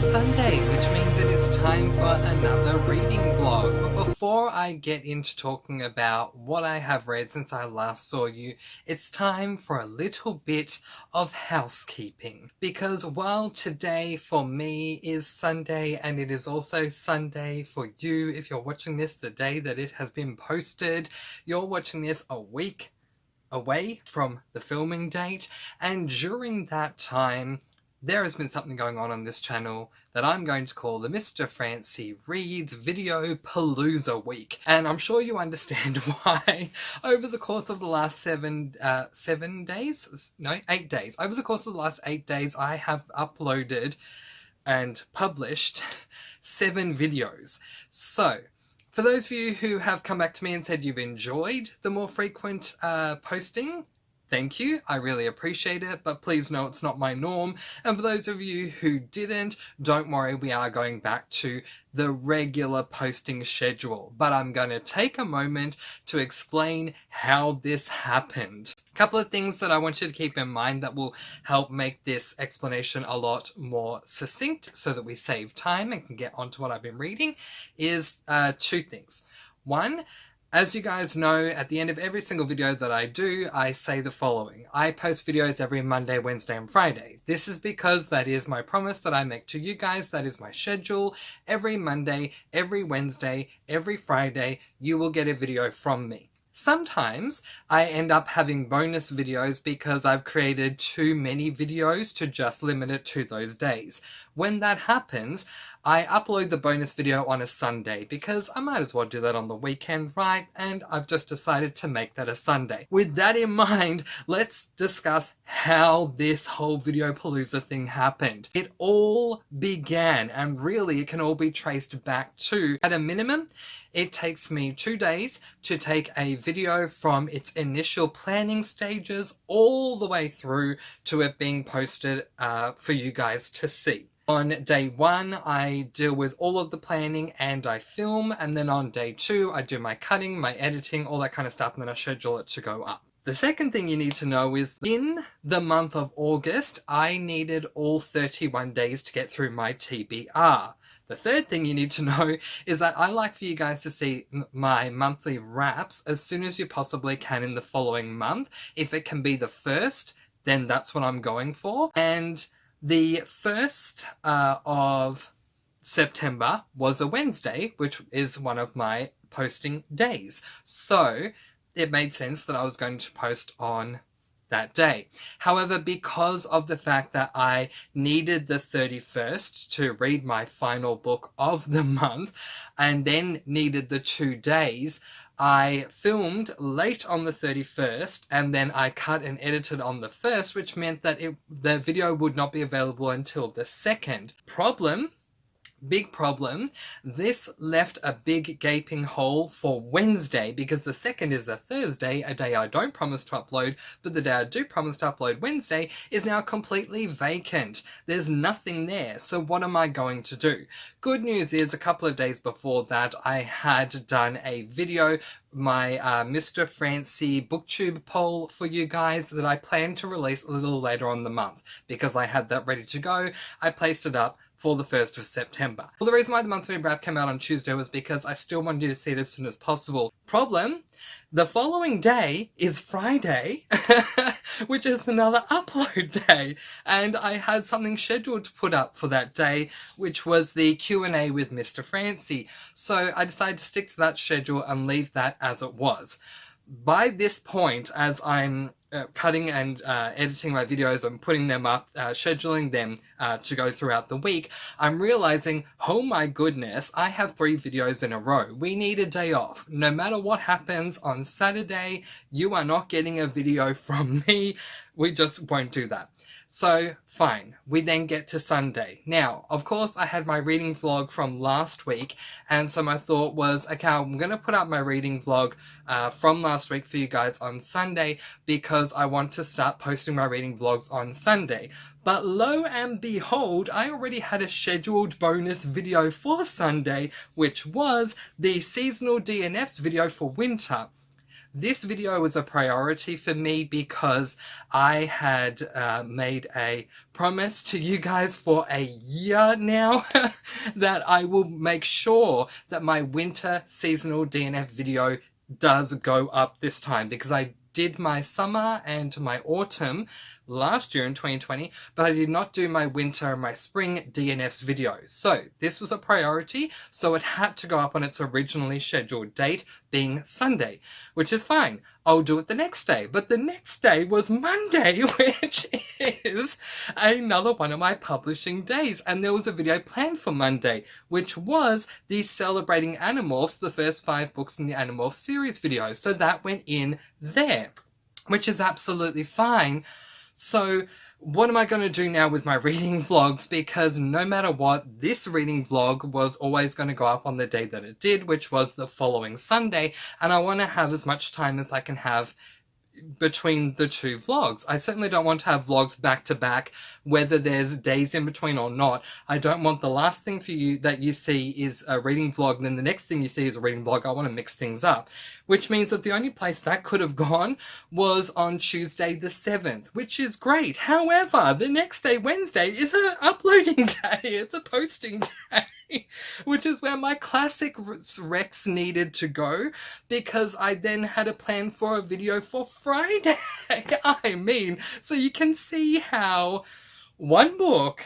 Sunday, which means it is time for another reading vlog. But before I get into talking about what I have read since I last saw you, it's time for a little bit of housekeeping. Because while today for me is Sunday, and it is also Sunday for you if you're watching this the day that it has been posted, you're watching this a week away from the filming date, and during that time there has been something going on this channel that I'm going to call the Mr. Francy Reads Video Palooza Week. And I'm sure you understand why. Over the course of the last 8 days. Over the course of the last 8 days, I have uploaded and published 7 videos. So, for those of you who have come back to me and said you've enjoyed the more frequent posting, thank you, I really appreciate it, but please know it's not my norm. And for those of you who didn't, don't worry, we are going back to the regular posting schedule. But I'm going to take a moment to explain how this happened. A couple of things that I want you to keep in mind that will help make this explanation a lot more succinct so that we save time and can get onto what I've been reading is 2 things. One, as you guys know, at the end of every single video that I do, I say the following. I post videos every Monday, Wednesday, and Friday. This is because that is my promise that I make to you guys. That is my schedule. Every Monday, every Wednesday, every Friday, you will get a video from me. Sometimes I end up having bonus videos because I've created too many videos to just limit it to those days. When that happens, I upload the bonus video on a Sunday because I might as well do that on the weekend, right? And I've just decided to make that a Sunday. With that in mind, let's discuss how this whole Video Palooza thing happened. It all began, and really it can all be traced back to, at a minimum, it takes me 2 days to take a video from its initial planning stages all the way through to it being posted for you guys to see. On day 1, I deal with all of the planning and I film, and then on day 2, I do my cutting, my editing, all that kind of stuff, and then I schedule it to go up. The second thing you need to know is in the month of August, I needed all 31 days to get through my TBR. The third thing you need to know is that I like for you guys to see my monthly wraps as soon as you possibly can in the following month. If it can be the 1st, then that's what I'm going for. And the 1st of September was a Wednesday, which is one of my posting days. So it made sense that I was going to post on that day. However, because of the fact that I needed the 31st to read my final book of the month and then needed the 2 days, I filmed late on the 31st and then I cut and edited on the 1st, which meant that the video would not be available until the 2nd. Big problem, this left a big gaping hole for Wednesday because the 2nd is a Thursday, a day I don't promise to upload, but the day I do promise to upload, Wednesday, is now completely vacant. There's nothing there, so what am I going to do? Good news is a couple of days before that I had done a video, my Mr. Francy booktube poll for you guys that I plan to release a little later on the month. Because I had that ready to go, I placed it up for the 1st of September. Well, the reason why the monthly wrap came out on Tuesday was because I still wanted you to see it as soon as possible. Problem, the following day is Friday, which is another upload day, and I had something scheduled to put up for that day, which was the Q&A with Mr. Francy. So I decided to stick to that schedule and leave that as it was. By this point, as I'm cutting and editing my videos and putting them up, scheduling them to go throughout the week, I'm realizing, oh my goodness, I have 3 videos in a row. We need a day off. No matter what happens on Saturday, you are not getting a video from me. We just won't do that. So, fine. We then get to Sunday. Now, of course, I had my reading vlog from last week, and so my thought was, okay, I'm going to put up my reading vlog from last week for you guys on Sunday because I want to start posting my reading vlogs on Sunday. But lo and behold, I already had a scheduled bonus video for Sunday, which was the seasonal DNFs video for winter. this video was a priority for me because I had made a promise to you guys for a year now that I will make sure that my winter seasonal DNF video does go up this time, because I did my summer and my autumn last year in 2020, but I did not do my winter and my spring DNFs videos. So this was a priority, so it had to go up on its originally scheduled date, being Sunday, which is fine. I'll do it the next day. But the next day was Monday, which is another one of my publishing days. And there was a video planned for Monday, which was the Celebrating Animals, the first 5 books in the Animal series video. So that went in there, which is absolutely fine. So what am I going to do now with my reading vlogs? Because no matter what, this reading vlog was always going to go up on the day that it did, which was the following Sunday. And I want to have as much time as I can have between the 2 vlogs. I certainly don't want to have vlogs back to back, whether there's days in between or not. I don't want the last thing for you that you see is a reading vlog, and then the next thing you see is a reading vlog. I want to mix things up, which means that the only place that could have gone was on Tuesday the 7th, which is great. However, the next day, Wednesday, is an uploading day. It's a posting day. Which is where my classic Rex needed to go, because I then had a plan for a video for Friday. I mean, so you can see how one book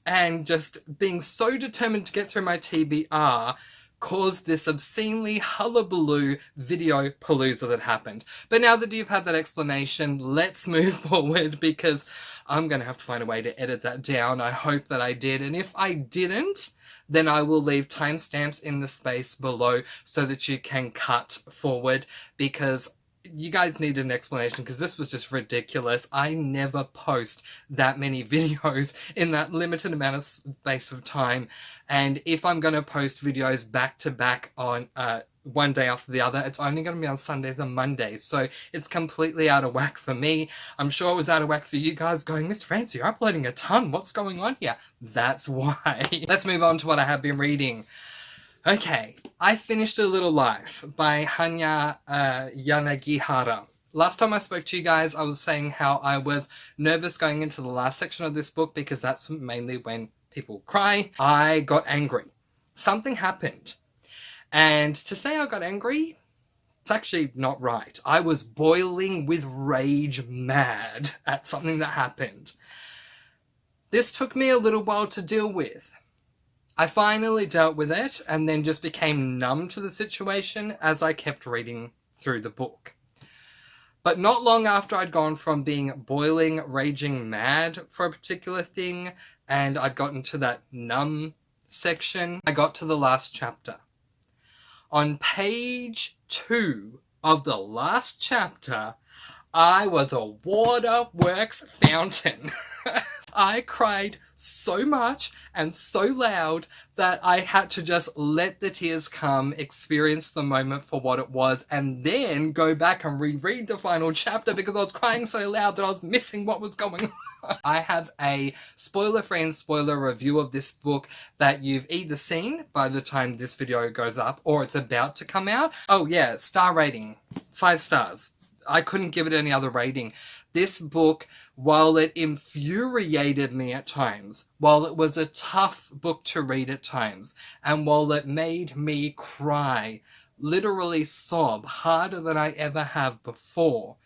and just being so determined to get through my TBR caused this obscenely hullabaloo video palooza that happened. But now that you've had that explanation, let's move forward, because I'm going to have to find a way to edit that down. I hope that I did, and if I didn't, then I will leave timestamps in the space below so that you can cut forward, because you guys need an explanation, because this was just ridiculous. I never post that many videos in that limited amount of space of time, and if I'm going to post videos back to back on one day after the other, it's only going to be on Sundays and Mondays, so it's completely out of whack for me. I'm sure it was out of whack for you guys, going, Mr. Francie, you're uploading a ton, what's going on here? That's why. Let's move on to what I have been reading. Okay, I finished A Little Life by Hanya Yanagihara. Last time I spoke to you guys, I was saying how I was nervous going into the last section of this book, because that's mainly when people cry. I got angry. Something happened. And to say I got angry, it's actually not right. I was boiling with rage mad at something that happened. This took me a little while to deal with. I finally dealt with it, and then just became numb to the situation as I kept reading through the book. But not long after I'd gone from being boiling, raging mad for a particular thing, and I'd gotten to that numb section, I got to the last chapter. On page 2 of the last chapter, I was a waterworks fountain. I cried so much and so loud that I had to just let the tears come, experience the moment for what it was, and then go back and reread the final chapter, because I was crying so loud that I was missing what was going on. I have a spoiler-free and spoiler review of this book that you've either seen by the time this video goes up, or it's about to come out. Oh yeah, star rating, 5 stars. I couldn't give it any other rating. This book, while it infuriated me at times, while it was a tough book to read at times, and while it made me cry, literally sob, harder than I ever have before,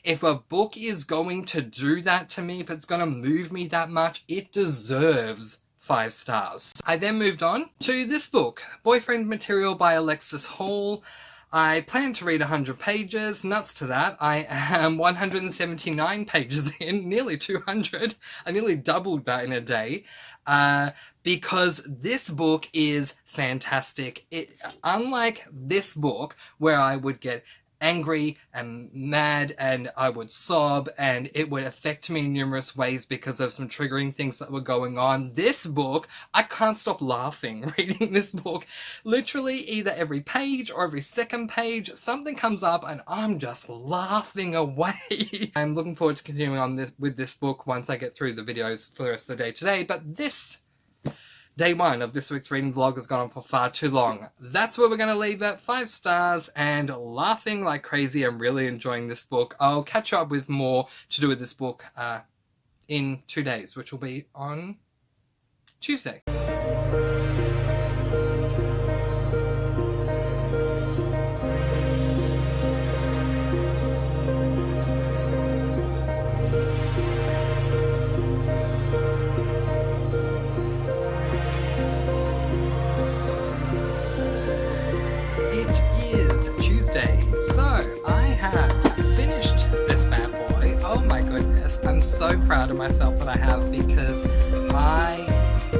if a book is going to do that to me, if it's going to move me that much, it deserves 5 stars. I then moved on to this book, Boyfriend Material by Alexis Hall. I plan to read 100 pages, nuts to that. I am 179 pages in, nearly 200. I nearly doubled that in a day, because this book is fantastic. Unlike this book, where I would get angry and mad and I would sob and it would affect me in numerous ways because of some triggering things that were going on. This book, I can't stop laughing reading this book. Literally either every page or every second page, something comes up and I'm just laughing away. I'm looking forward to continuing on with this book once I get through the videos for the rest of the day today, but this Day 1 of this week's reading vlog has gone on for far too long. That's where we're going to leave it. 5 stars and laughing like crazy. I'm really enjoying this book. I'll catch up with more to do with this book in 2 days, which will be on Tuesday. It is Tuesday, so I have finished this bad boy. Oh my goodness, I'm so proud of myself that I have, because I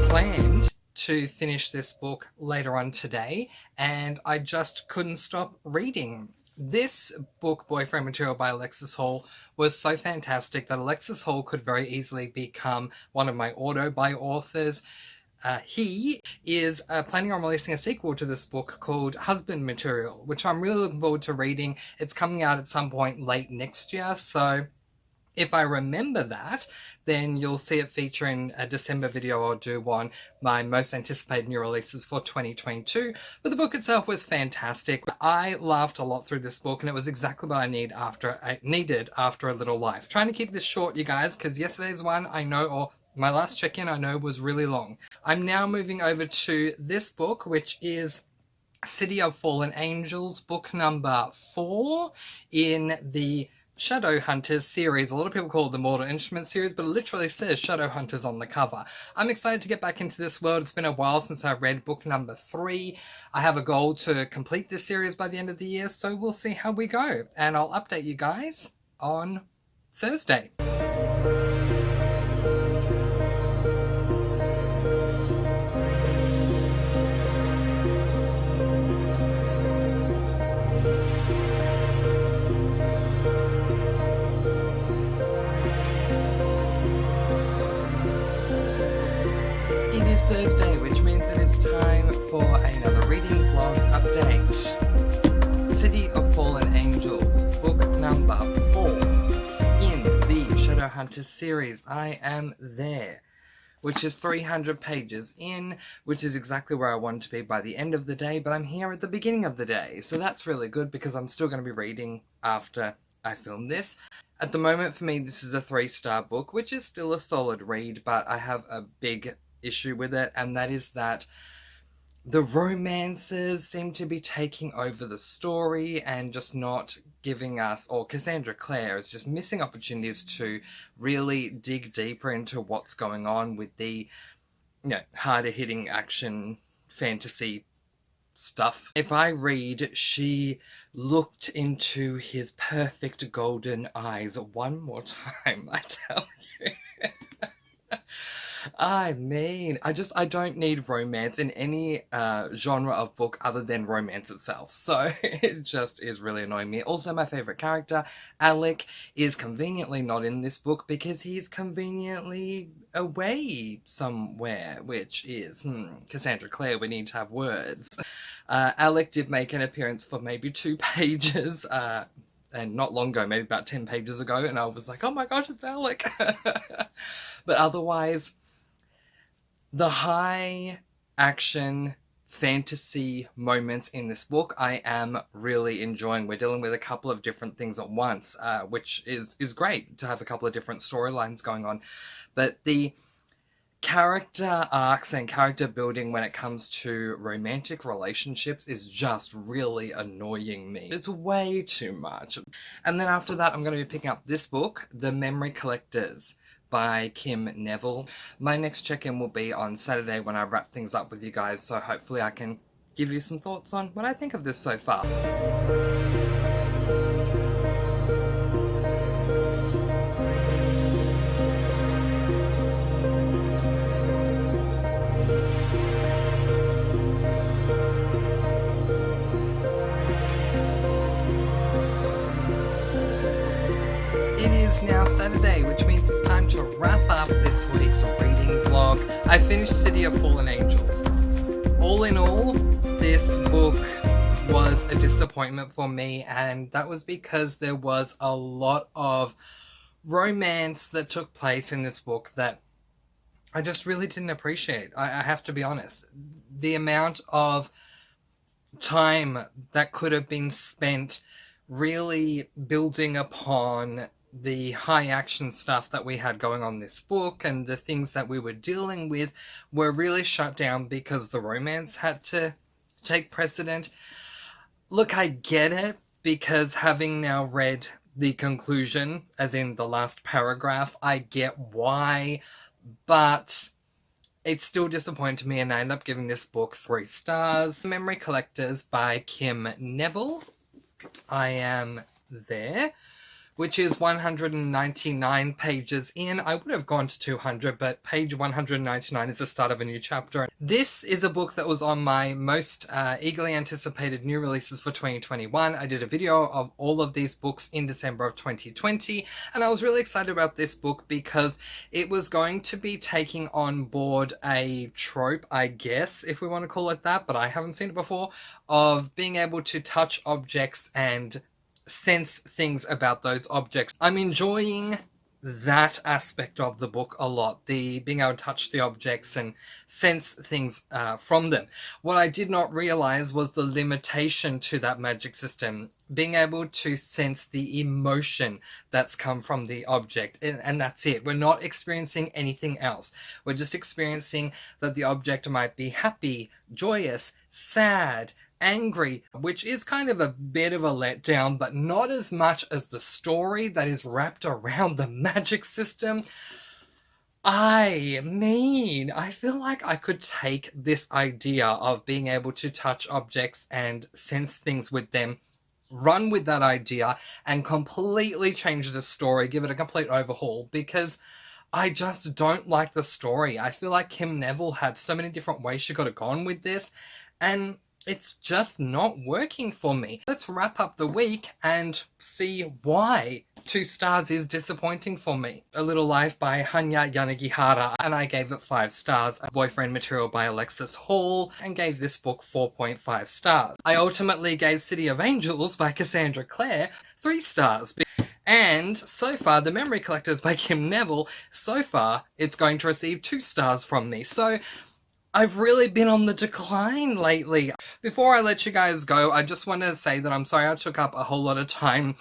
planned to finish this book later on today and I just couldn't stop reading. This book, Boyfriend Material by Alexis Hall, was so fantastic that Alexis Hall could very easily become one of my auto-buy authors. He is planning on releasing a sequel to this book called Husband Material, which I'm really looking forward to reading. It's coming out at some point late next year, so if I remember that, then you'll see it feature in a December video I'll do on my most anticipated new releases for 2022. But the book itself was fantastic. I laughed a lot through this book, and it was exactly what I needed after a little life. Trying to keep this short, you guys, because yesterday's one, I know, or my last check-in, I know, was really long. I'm now moving over to this book, which is City of Fallen Angels, book number 4 in the Shadowhunters series. A lot of people call it the Mortal Instruments series, but it literally says Shadowhunters on the cover. I'm excited to get back into this world. It's been a while since I read book number 3. I have a goal to complete this series by the end of the year, so we'll see how we go. And I'll update you guys on Thursday. It is Thursday, which means it is time for another reading vlog update. City of Fallen Angels, book number 4 in the Shadowhunters series. I am there, which is 300 pages in, which is exactly where I want to be by the end of the day, but I'm here at the beginning of the day, so that's really good because I'm still going to be reading after I film this. At the moment, for me, this is a 3-star book, which is still a solid read, but I have a big issue with it, and that is that the romances seem to be taking over the story and just not giving us, or Cassandra Clare is just missing opportunities to really dig deeper into what's going on with the, harder hitting action fantasy stuff. If I read, she looked into his perfect golden eyes one more time, I tell you. I mean, I don't need romance in any genre of book other than romance itself. So it just is really annoying me. Also, my favourite character, Alec, is conveniently not in this book because he's conveniently away somewhere, which is, Cassandra Clare, we need to have words. Alec did make an appearance for maybe 2 pages, and not long ago, maybe about 10 pages ago, and I was like, oh my gosh, it's Alec! But otherwise, the high action fantasy moments in this book I am really enjoying. We're dealing with a couple of different things at once, which is great to have a couple of different storylines going on. But the character arcs and character building when it comes to romantic relationships is just really annoying me. It's way too much. And then after that, I'm going to be picking up this book, The Memory Collectors, by Kim Neville. My next check-in will be on Saturday when I wrap things up with you guys, so hopefully I can give you some thoughts on what I think of this so far. It is now Saturday, which means it's time to wrap up this week's reading vlog. I finished City of Fallen Angels. All in all, this book was a disappointment for me, and that was because there was a lot of romance that took place in this book that I just really didn't appreciate. I have to be honest. The amount of time that could have been spent really building upon the high action stuff that we had going on this book, and the things that we were dealing with were really shut down because the romance had to take precedent. Look, I get it, because having now read the conclusion, as in the last paragraph, I get why, but it's still disappointed me, and I end up giving this book 3 stars. Memory Collectors by Kim Neville. I am there, which is 199 pages in. I would have gone to 200, but page 199 is the start of a new chapter. This is a book that was on my most eagerly anticipated new releases for 2021. I did a video of all of these books in December of 2020, and I was really excited about this book because it was going to be taking on board a trope, I guess, if we want to call it that, but I haven't seen it before, of being able to touch objects and sense things about those objects. I'm enjoying that aspect of the book a lot, the being able to touch the objects and sense things from them. What I did not realize was the limitation to that magic system, being able to sense the emotion that's come from the object, and that's it. We're not experiencing anything else. We're just experiencing that the object might be happy, joyous, sad, angry, which is kind of a bit of a letdown, but not as much as the story that is wrapped around the magic system. I feel like I could take this idea of being able to touch objects and sense things with them, run with that idea, and completely change the story, give it a complete overhaul, because I just don't like the story. I feel like Kim Neville had so many different ways she could have gone with this, and it's just not working for me. Let's wrap up the week and see why 2 stars is disappointing for me. A Little Life by Hanya Yanagihara, and I gave it 5 stars. Boyfriend Material by Alexis Hall, and gave this book 4.5 stars. I ultimately gave City of Angels by Cassandra Clare 3 stars. And so far, The Memory Collectors by Kim Neville, so far, it's going to receive 2 stars from me. So I've really been on the decline lately. Before I let you guys go, I just want to say that I'm sorry I took up a whole lot of time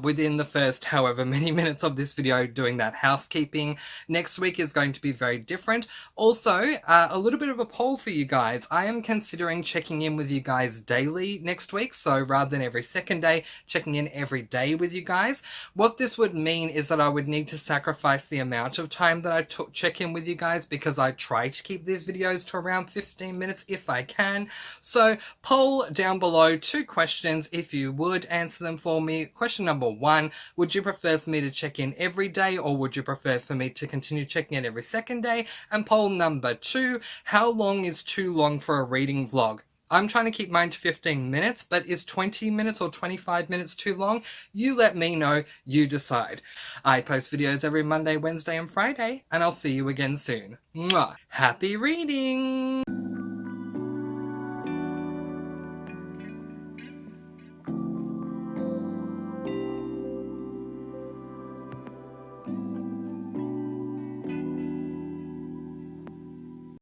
within the first however many minutes of this video doing that housekeeping. Next week is going to be very different. Also, a little bit of a poll for you guys. I am considering checking in with you guys daily next week, so rather than every second day, checking in every day with you guys. What this would mean is that I would need to sacrifice the amount of time that I check in with you guys, because I try to keep these videos to around 15 minutes if I can. So poll down below 2 questions if you would answer them for me. Question number 1, would you prefer for me to check in every day, or would you prefer for me to continue checking in every second day? And poll number 2, how long is too long for a reading vlog? I'm trying to keep mine to 15 minutes, but is 20 minutes or 25 minutes too long? You let me know, you decide. I post videos every Monday, Wednesday, and Friday, and I'll see you again soon. Mwah. Happy reading!